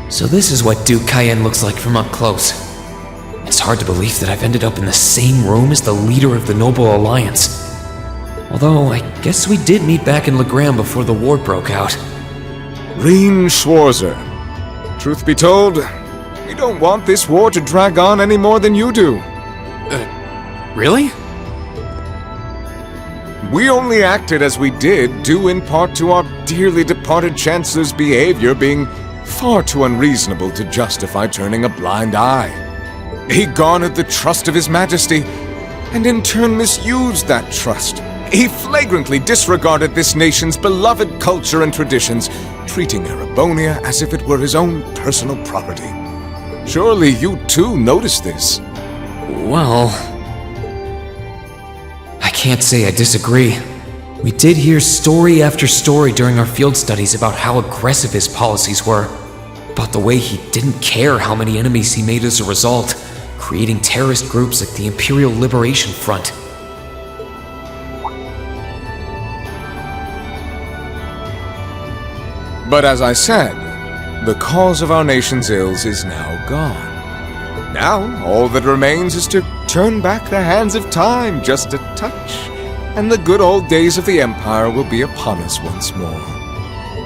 So this is what Duke Cayenne looks like from up close. It's hard to believe that I've ended up in the same room as the leader of the Noble Alliance. Although, I guess we did meet back in Legram before the war broke out. Rean Schwarzer. Truth be told, we don't want this war to drag on any more than you do. Really? We only acted as we did due in part to our dearly departed Chancellor's behavior being far too unreasonable to justify turning a blind eye. He garnered the trust of His Majesty, and in turn misused that trust. He flagrantly disregarded this nation's beloved culture and traditions, treating Erebonia as if it were his own personal property. Surely you too noticed this. Well, I can't say I disagree. We did hear story after story during our field studies about how aggressive his policies were, about the way he didn't care how many enemies he made as a result, creating terrorist groups like the Imperial Liberation Front. But as I said, the cause of our nation's ills is now gone. Now, all that remains is to turn back the hands of time just a touch, and the good old days of the Empire will be upon us once more.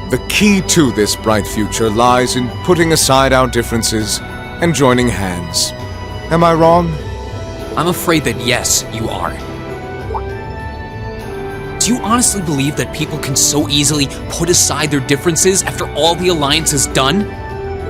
The key to this bright future lies in putting aside our differences and joining hands. Am I wrong? I'm afraid that yes, you are. Do you honestly believe that people can so easily put aside their differences after all the Alliance has done?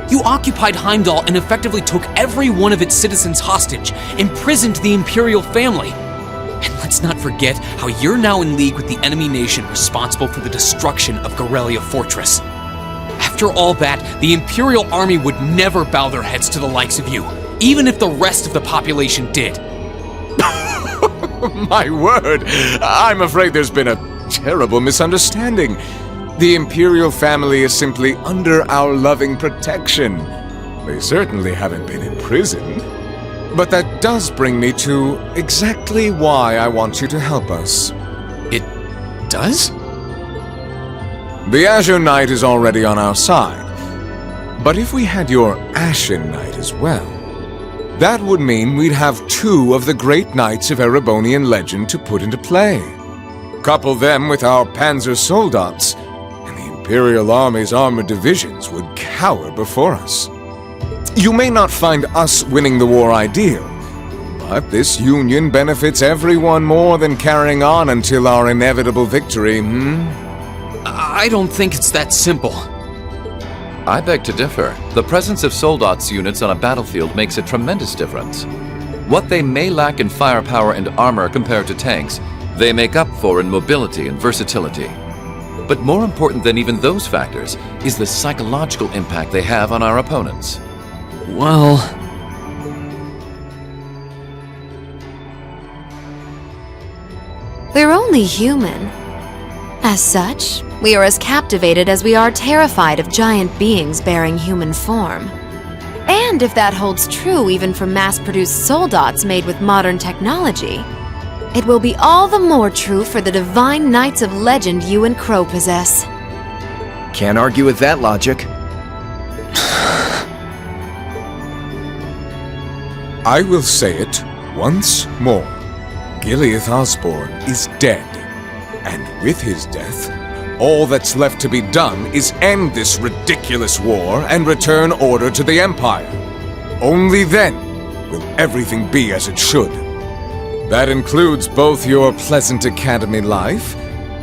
You occupied Heimdall and effectively took every one of its citizens hostage, imprisoned the Imperial family. And let's not forget how you're now in league with the enemy nation responsible for the destruction of Gorelia Fortress. After all that, the Imperial army would never bow their heads to the likes of you, even if the rest of the population did. My word! I'm afraid there's been a terrible misunderstanding. The Imperial family is simply under our loving protection. They certainly haven't been imprisoned. But that does bring me to exactly why I want you to help us. It does? The Azure Knight is already on our side. But if we had your Ashen Knight as well, that would mean we'd have two of the great knights of Erebonian legend to put into play. Couple them with our Panzer Soldats, and the Imperial Army's armored divisions would cower before us. You may not find us winning the war ideal, but this union benefits everyone more than carrying on until our inevitable victory, I don't think it's that simple. I beg to differ. The presence of Soldats units on a battlefield makes a tremendous difference. What they may lack in firepower and armor compared to tanks, they make up for in mobility and versatility. But more important than even those factors is the psychological impact they have on our opponents. Well... We're only human. As such, we are as captivated as we are terrified of giant beings bearing human form. And if that holds true even for mass-produced soldats made with modern technology, it will be all the more true for the divine knights of legend you and Crow possess. Can't argue with that logic. I will say it once more. Gileath Osborne is dead. And with his death, all that's left to be done is end this ridiculous war and return order to the Empire. Only then will everything be as it should. That includes both your pleasant academy life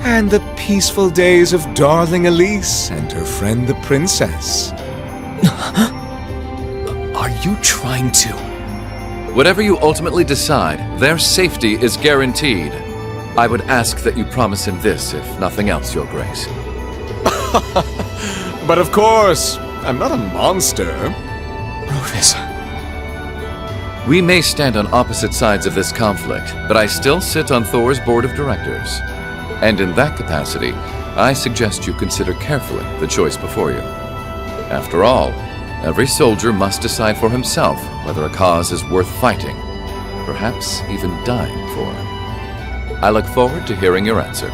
and the peaceful days of darling Elise and her friend the princess. Are you trying to... Whatever you ultimately decide, their safety is guaranteed. I would ask that you promise him this, if nothing else, Your Grace. But of course, I'm not a monster. Rufus... We may stand on opposite sides of this conflict, but I still sit on Thor's board of directors. And in that capacity, I suggest you consider carefully the choice before you. After all, every soldier must decide for himself whether a cause is worth fighting, perhaps even dying for. I look forward to hearing your answer.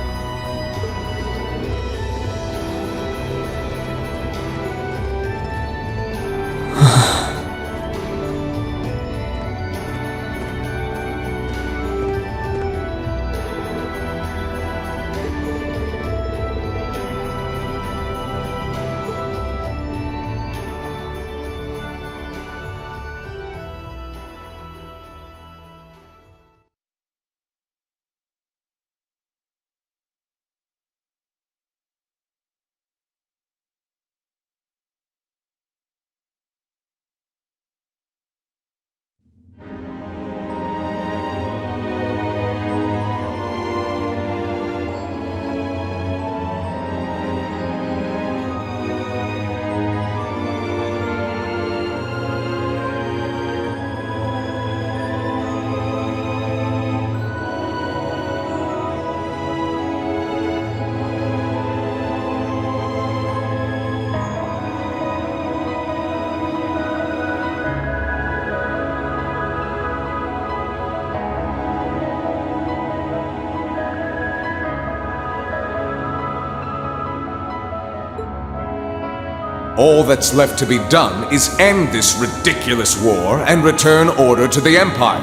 All that's left to be done is end this ridiculous war and return order to the Empire.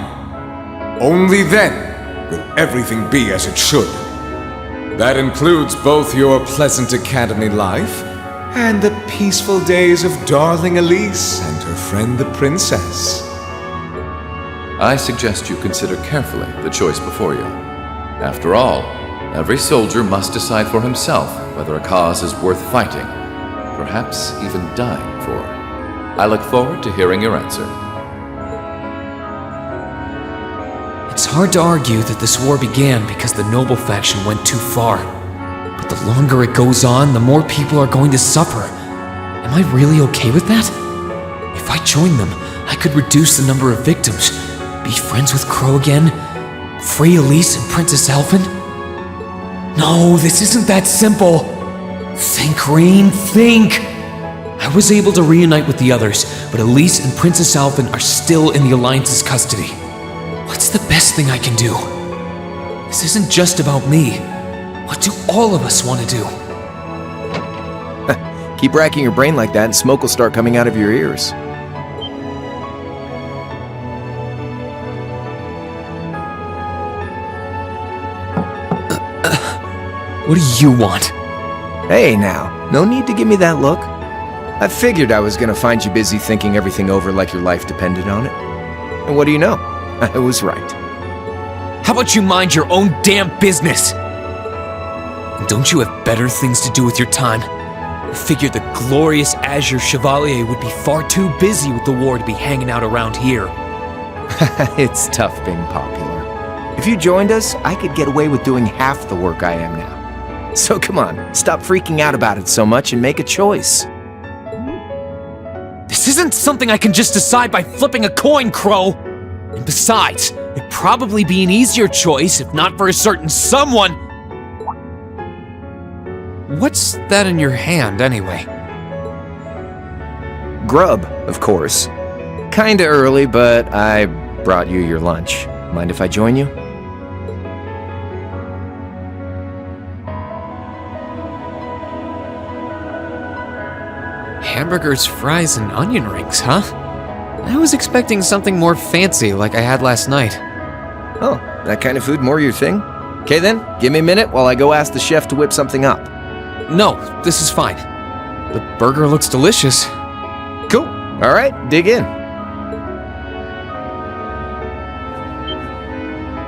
Only then will everything be as it should. That includes both your pleasant academy life and the peaceful days of darling Elise and her friend the princess. I suggest you consider carefully the choice before you. After all, every soldier must decide for himself whether a cause is worth fighting, perhaps even dying for. I look forward to hearing your answer. It's hard to argue that this war began because the noble faction went too far. But the longer it goes on, the more people are going to suffer. Am I really okay with that? If I join them, I could reduce the number of victims, be friends with Crow again, free Elise and Princess Elfin. No, this isn't that simple. Think, Rean, think! I was able to reunite with the others, but Elise and Princess Elfin are still in the Alliance's custody. What's the best thing I can do? This isn't just about me. What do all of us want to do? Keep racking your brain like that and smoke will start coming out of your ears. What do you want? Hey now, no need to give me that look. I figured I was gonna find you busy thinking everything over like your life depended on it. And what do you know? I was right. How about you mind your own damn business? And don't you have better things to do with your time? I figured the glorious Azure Chevalier would be far too busy with the war to be hanging out around here. It's tough being popular. If you joined us, I could get away with doing half the work I am now. So come on, stop freaking out about it so much and make a choice. This isn't something I can just decide by flipping a coin, Crow! And besides, it'd probably be an easier choice if not for a certain someone. What's that in your hand, anyway? Grub, of course. Kinda early, but I brought you your lunch. Mind if I join you? Hamburgers, fries, and onion rings, huh? I was expecting something more fancy like I had last night. Oh, that kind of food more your thing? Okay then, give me a minute while I go ask the chef to whip something up. No, this is fine. The burger looks delicious. Cool. Alright, dig in.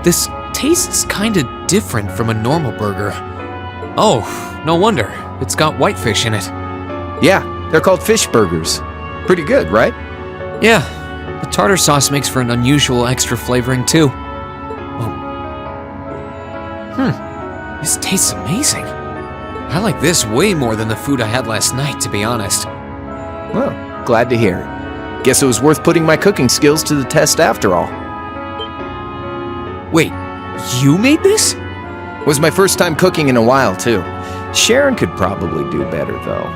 This tastes kinda different from a normal burger. Oh, no wonder. It's got whitefish in it. Yeah, they're called fish burgers. Pretty good, right? Yeah, the tartar sauce makes for an unusual extra flavoring too. Oh. This tastes amazing. I like this way more than the food I had last night, to be honest. Well, glad to hear it. Guess it was worth putting my cooking skills to the test after all. Wait, you made this? Was my first time cooking in a while, too. Sharon could probably do better, though.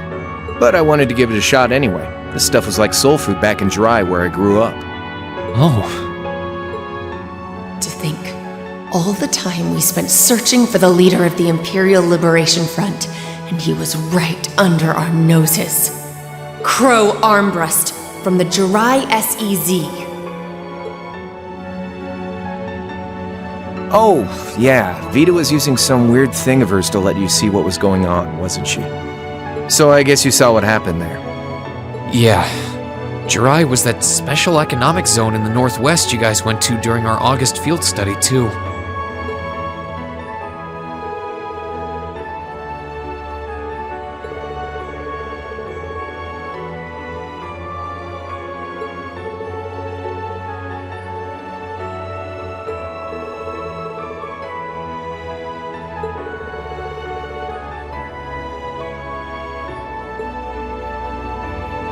But I wanted to give it a shot anyway. This stuff was like soul food back in Jirai where I grew up. Oh. To think, all the time we spent searching for the leader of the Imperial Liberation Front, and he was right under our noses. Crow Armbrust from the Jirai SEZ. Oh, yeah, Vita was using some weird thing of hers to let you see what was going on, wasn't she? So I guess you saw what happened there. Yeah. Jirai was that special economic zone in the northwest you guys went to during our August field study, too.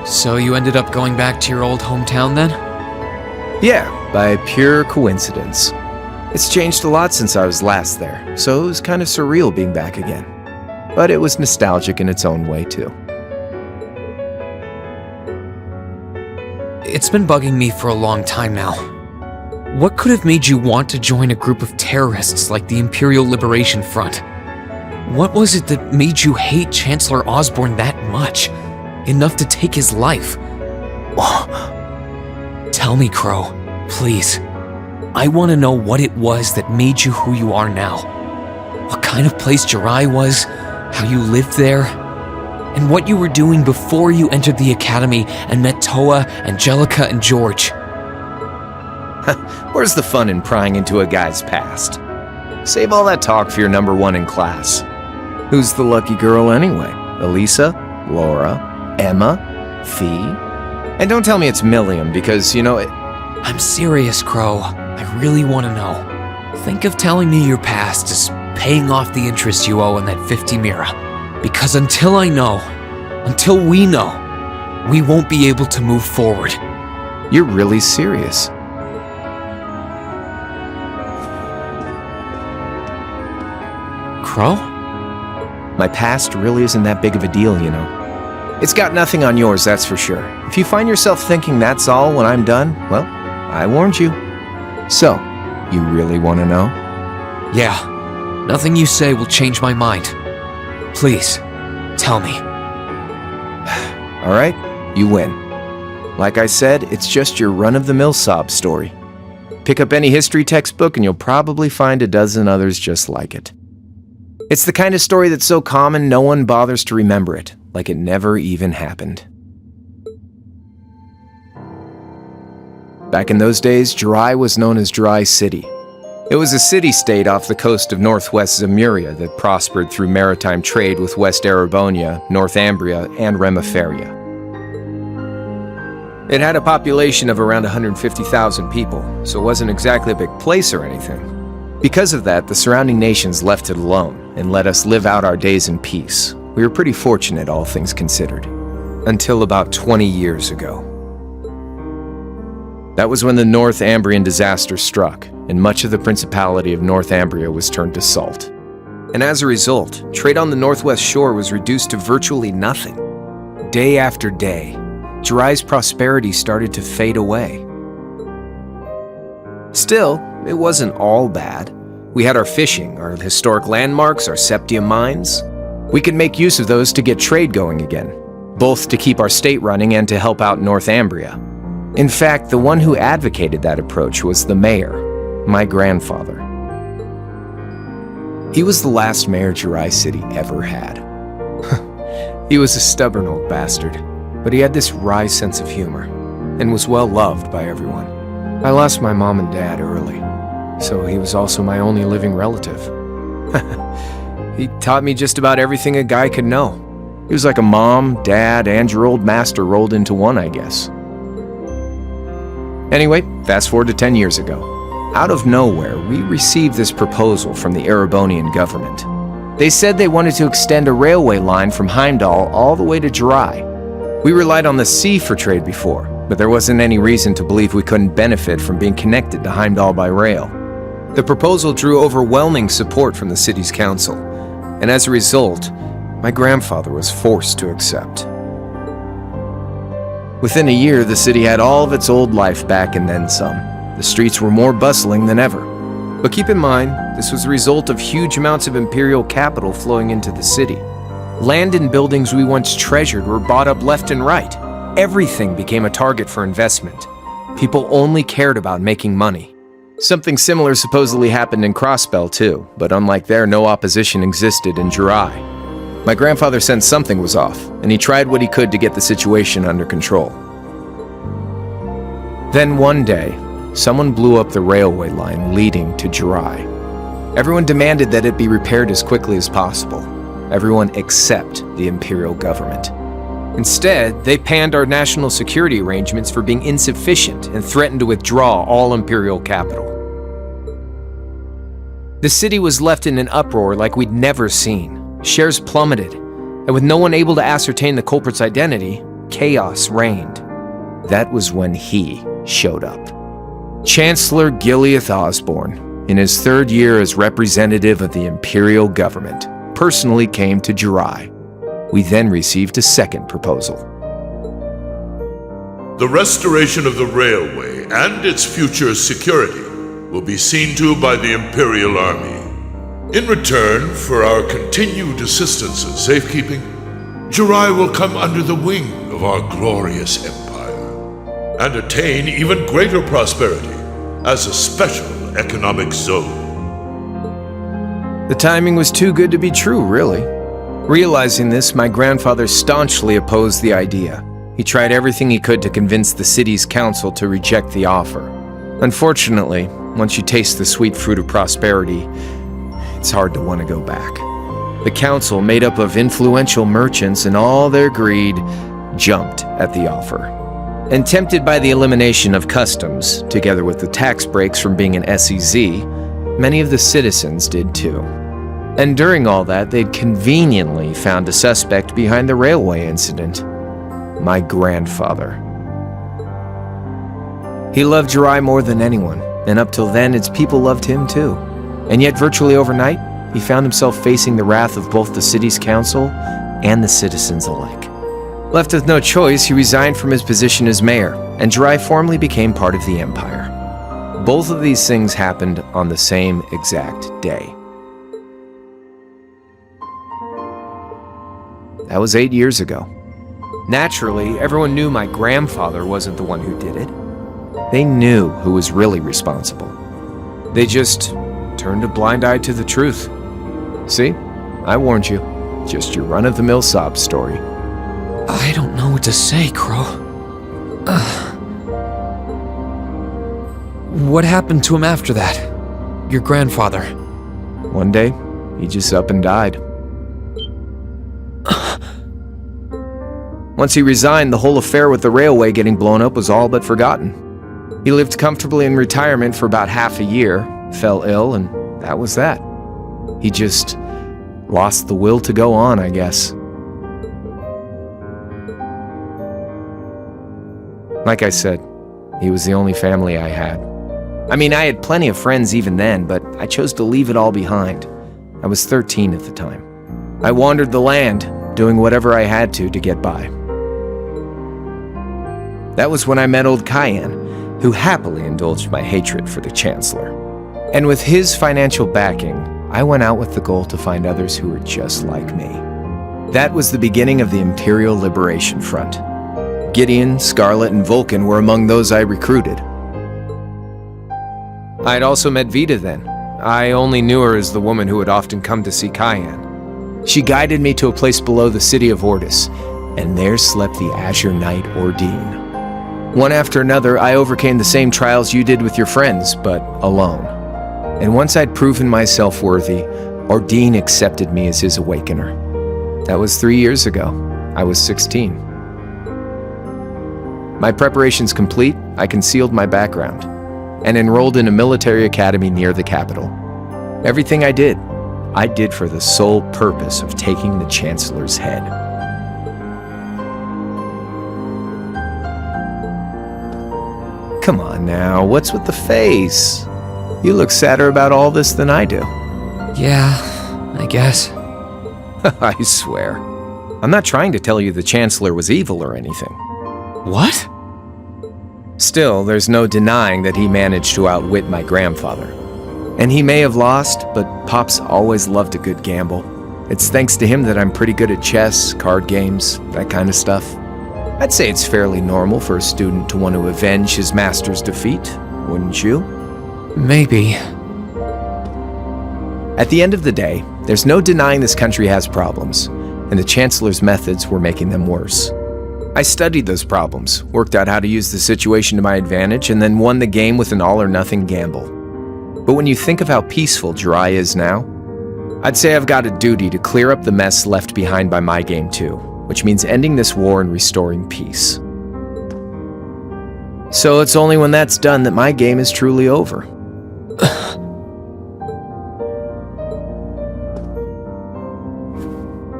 So you ended up going back to your old hometown then? Yeah, by pure coincidence. It's changed a lot since I was last there, so it was kind of surreal being back again. But it was nostalgic in its own way, too. It's been bugging me for a long time now. What could have made you want to join a group of terrorists like the Imperial Liberation Front? What was it that made you hate Chancellor Osborne that much? enough to take his life. Tell me, Crow, please. I want to know what it was that made you who you are now. What kind of place Jirai was, how you lived there, and what you were doing before you entered the academy and met Toa, Angelica, and George. Where's the fun in prying into a guy's past? Save all that talk for your number one in class. Who's the lucky girl anyway? Elisa? Laura? Emma? Fee? And don't tell me it's Milliam, because, you know, I'm serious, Crow. I really want to know. Think of telling me your past as paying off the interest you owe in that 50 Mira. Because until I know, until we know, we won't be able to move forward. You're really serious. Crow? My past really isn't that big of a deal, you know. It's got nothing on yours, that's for sure. If you find yourself thinking that's all when I'm done, well, I warned you. So, you really want to know? Yeah. Nothing you say will change my mind. Please, tell me. All right, you win. Like I said, it's just your run-of-the-mill sob story. Pick up any history textbook and you'll probably find a dozen others just like it. It's the kind of story that's so common no one bothers to remember it, like it never even happened. Back in those days, Jirai was known as Jirai City. It was a city-state off the coast of northwest Zemuria that prospered through maritime trade with West Erebonia, Northumbria, and Remiferia. It had a population of around 150,000 people, so it wasn't exactly a big place or anything. Because of that, the surrounding nations left it alone and let us live out our days in peace. We were pretty fortunate, all things considered. Until about 20 years ago. That was when the Northumbrian disaster struck, and much of the Principality of Northumbria was turned to salt. And as a result, trade on the northwest shore was reduced to virtually nothing. Day after day, Jirai's prosperity started to fade away. Still, it wasn't all bad. We had our fishing, our historic landmarks, our septium mines. We could make use of those to get trade going again, both to keep our state running and to help out Northumbria. In fact, the one who advocated that approach was the mayor, my grandfather. He was the last mayor Jirai City ever had. He was a stubborn old bastard, but he had this wry sense of humor, and was well loved by everyone. I lost my mom and dad early, so he was also my only living relative. He taught me just about everything a guy could know. He was like a mom, dad, and your old master rolled into one, I guess. Anyway, fast forward to 10 years ago. Out of nowhere, we received this proposal from the Erebonian government. They said they wanted to extend a railway line from Heimdall all the way to Jirai. We relied on the sea for trade before, but there wasn't any reason to believe we couldn't benefit from being connected to Heimdall by rail. The proposal drew overwhelming support from the city's council, and as a result, my grandfather was forced to accept. Within a year, the city had all of its old life back and then some. The streets were more bustling than ever. But keep in mind, this was a result of huge amounts of imperial capital flowing into the city. Land and buildings we once treasured were bought up left and right. Everything became a target for investment. People only cared about making money. Something similar supposedly happened in Crossbell too, but unlike there, no opposition existed in Jirai. My grandfather sensed something was off, and he tried what he could to get the situation under control. Then one day, someone blew up the railway line leading to Jirai. Everyone demanded that it be repaired as quickly as possible. Everyone except the Imperial government. Instead, they panned our national security arrangements for being insufficient and threatened to withdraw all Imperial capital. The city was left in an uproar like we'd never seen. Shares plummeted, and with no one able to ascertain the culprit's identity, chaos reigned. That was when he showed up. Chancellor Gileath Osborne, in his third year as representative of the Imperial government, personally came to Jirai. We then received a second proposal. The restoration of the railway and its future security will be seen to by the Imperial Army. In return for our continued assistance in safekeeping, Jirai will come under the wing of our glorious empire and attain even greater prosperity as a special economic zone. The timing was too good to be true, really. Realizing this, my grandfather staunchly opposed the idea. He tried everything he could to convince the city's council to reject the offer. Unfortunately, once you taste the sweet fruit of prosperity, it's hard to want to go back. The council, made up of influential merchants and all their greed, jumped at the offer. And tempted by the elimination of customs, together with the tax breaks from being an SEZ, many of the citizens did too. And during all that, they'd conveniently found a suspect behind the railway incident. My grandfather. He loved Jirai more than anyone, and up till then, its people loved him too. And yet, virtually overnight, he found himself facing the wrath of both the city's council and the citizens alike. Left with no choice, he resigned from his position as mayor, and Jirai formally became part of the empire. Both of these things happened on the same exact day. That was 8 years ago. Naturally, everyone knew my grandfather wasn't the one who did it. They knew who was really responsible. They just turned a blind eye to the truth. See? I warned you. Just your run-of-the-mill sob story. I don't know what to say, Crow. What happened to him after that? Your grandfather. One day, he just up and died. Once he resigned, the whole affair with the railway getting blown up was all but forgotten. He lived comfortably in retirement for about half a year, fell ill, and that was that. He just lost the will to go on, I guess. Like I said, he was the only family I had. I mean, I had plenty of friends even then, but I chose to leave it all behind. I was 13 at the time. I wandered the land, doing whatever I had to get by. That was when I met old Cayenne, who happily indulged my hatred for the Chancellor. And with his financial backing, I went out with the goal to find others who were just like me. That was the beginning of the Imperial Liberation Front. Gideon, Scarlet, and Vulcan were among those I recruited. I'd also met Vita then. I only knew her as the woman who would often come to see Cayenne. She guided me to a place below the city of Ortis, and there slept the Azure Knight Ordine. One after another, I overcame the same trials you did with your friends, but alone. And once I'd proven myself worthy, Ordine accepted me as his awakener. That was 3 years ago. I was 16. My preparations complete, I concealed my background, and enrolled in a military academy near the capital. Everything I did for the sole purpose of taking the Chancellor's head. Come on now, what's with the face? You look sadder about all this than I do. Yeah, I guess. I swear. I'm not trying to tell you the Chancellor was evil or anything. What? Still, there's no denying that he managed to outwit my grandfather. And he may have lost, but Pop's always loved a good gamble. It's thanks to him that I'm pretty good at chess, card games, that kind of stuff. I'd say it's fairly normal for a student to want to avenge his master's defeat, wouldn't you? Maybe. At the end of the day, there's no denying this country has problems, and the Chancellor's methods were making them worse. I studied those problems, worked out how to use the situation to my advantage, and then won the game with an all-or-nothing gamble. But when you think of how peaceful Jirai is now, I'd say I've got a duty to clear up the mess left behind by my game too, which means ending this war and restoring peace. So it's only when that's done that my game is truly over.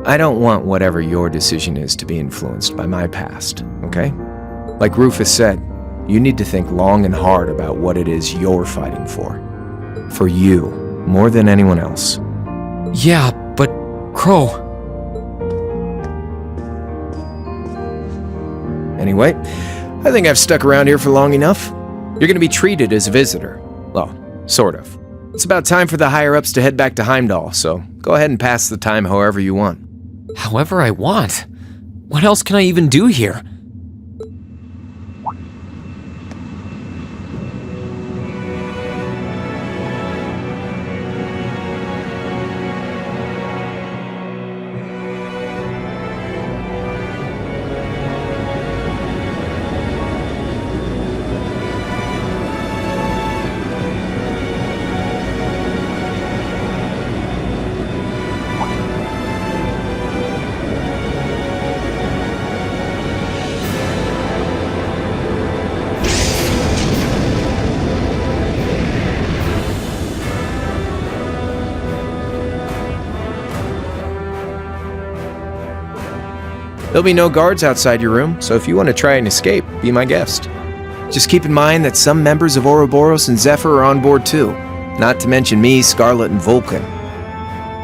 I don't want whatever your decision is to be influenced by my past, okay? Like Rufus said, you need to think long and hard about what it is you're fighting for. For you, more than anyone else. Yeah, but Crow... Anyway, I think I've stuck around here for long enough. You're gonna be treated as a visitor. Well, sort of. It's about time for the higher-ups to head back to Heimdall, so go ahead and pass the time however you want. However I want. What else can I even do here? There'll be no guards outside your room, so if you want to try and escape, be my guest. Just keep in mind that some members of Ouroboros and Zephyr are on board too, not to mention me, Scarlet, and Vulcan.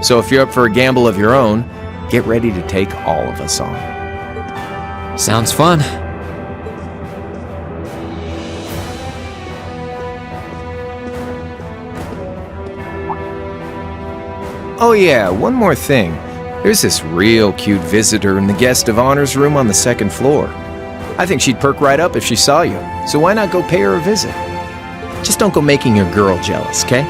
So if you're up for a gamble of your own, get ready to take all of us on. Sounds fun. Oh yeah, one more thing. There's this real cute visitor in the guest of honors room on the second floor. I think she'd perk right up if she saw you, so why not go pay her a visit? Just don't go making your girl jealous, okay?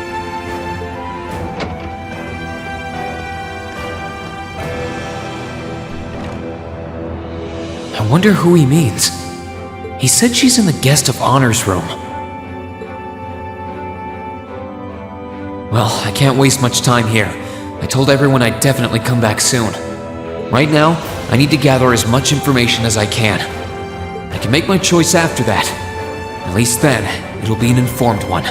I wonder who he means. He said she's in the guest of honors room. Well, I can't waste much time here. I told everyone I'd definitely come back soon. Right now, I need to gather as much information as I can. I can make my choice after that. At least then, it'll be an informed one.